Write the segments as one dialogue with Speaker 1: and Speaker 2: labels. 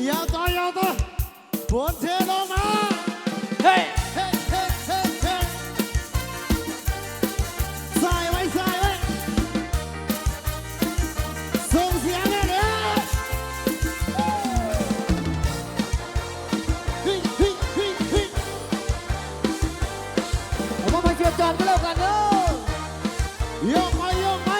Speaker 1: ยาวต่อยาวต่อฝนเทลงมาเฮ้เฮ้เฮ้เฮ้เฮ้ใส่ไว้ใส่ไว้ส่งเสียงเลยเนี่ยเฮ้เฮ้เฮ้เฮ้เอามาเชื่อจอนก็แล้วกันเนอะโยกไปโยกไป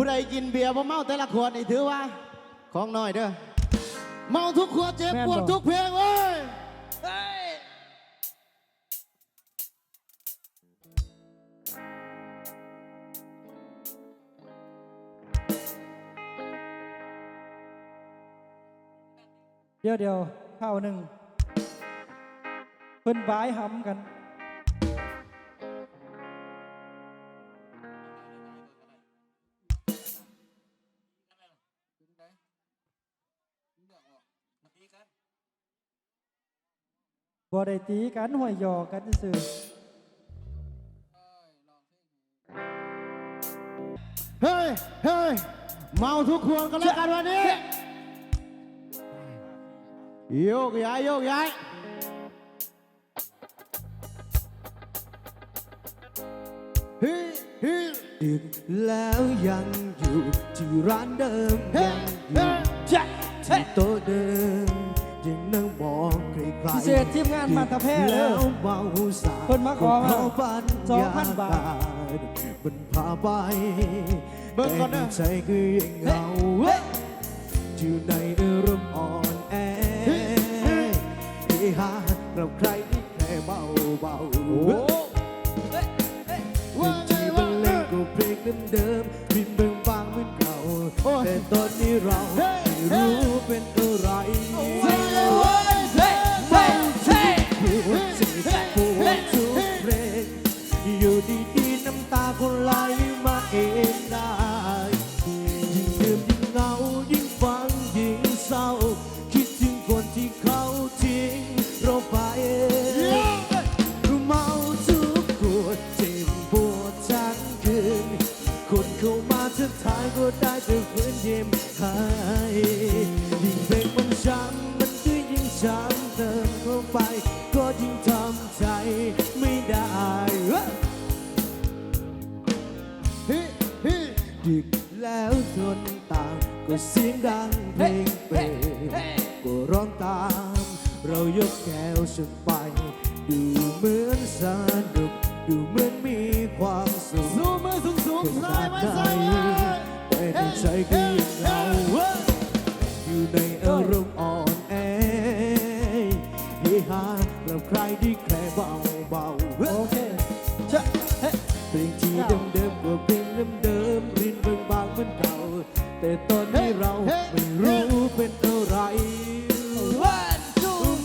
Speaker 1: ผู้ใดกินเบียร์บ่เมาแต่ละขวดนี่ถือว่าของน้อยเด้อเมาทุกขวดเจ็บปวดทุกเพลงเว้ย
Speaker 2: เดี๋ยวข้าวหนึ่งเพิ่นบายหำกันบ่ได้ตีกันห่วยหยอกกันซื่อ
Speaker 1: เฮ้ยเฮ้ยเมาทุกขวดกันแล้วกันวันนี้โยกย้ายโยกย้ายเฮ้ยเฮ้ยดึกแล้วยังอยู่ที่ร้านเดิมยังอยู่ที่โต๊ะเดิมยังนั่งมองใครๆ
Speaker 2: พิเศษทีมงานมาตาแพ้
Speaker 1: แล้วเมาสา
Speaker 2: เพิ่นมาขอมา2,000 บาท
Speaker 1: มันพาไปเบิ่งก่อนนะใจคือยังเหงาอยู่ในอารมณ์อ่อนแอหากับใครที่แค่เบาที่บรรเลงก็เพลงเดิมๆบินเบิ่งบางเหมือนเก่าแต่ตอนนี้เราไม่รู้เป็นอะไรอยู่ดีๆน้ำตาก็ไหลมาเองได้ยิ่งดื่มยิ่งเหงายิ่งฟังยิ่งเศร้าคิดถึงคนที่เขาทิ้งเราไปเมาทุกขวดเจ็บปวดทั้งคืนคนเข้ามา ทักทายก็ได้แต่ฝืนยิ้มให้ยิ่งเพลงมันช้ำมันก็ยิ่งช้ำเติมเข้าไปก็ยิ่งทำใจไม่ได้ดึกแล้วทนตามก็เสียงดังเพลงเปรก็ร้องตามเรายกแก้วฉันไปดูเหมือนสนุกดูเหมือนมีความสุข
Speaker 3: สู้มือสูงๆ
Speaker 1: ข
Speaker 3: ใส่
Speaker 1: นาด
Speaker 3: ไว้
Speaker 1: ไหน
Speaker 3: ใส่ไว้
Speaker 1: แต่ในใจก็ยังเหงาอยู่ในอารมณ์อ่อนแอเฮฮากับใครที่แค่เบาๆ
Speaker 2: โอเค
Speaker 1: เพลงที่เดิมๆก็เพลงเดิมๆรินเบิ่งบางเหมือนเก่าแต่ตอนนี้เราไม่รู้เป็นอะไร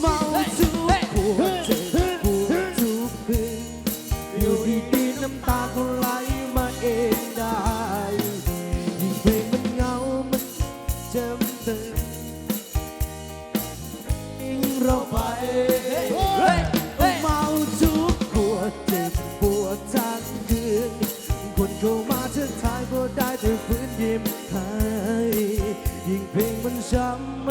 Speaker 1: เมาทุกขวดเจ็บปวดทุกคืนอยู่ดีๆน้ำตาก็ไหลมาเองได้ยิ่งเพลงมันเหงามันจำเติมยิ่งเราไปเมาทุกขวดเจ็บปวดทั้งคืนคนเข้ามาทักทายก็ได้แต่ฝืนยิ้มให้ยิ่งเพลงมันช้ำ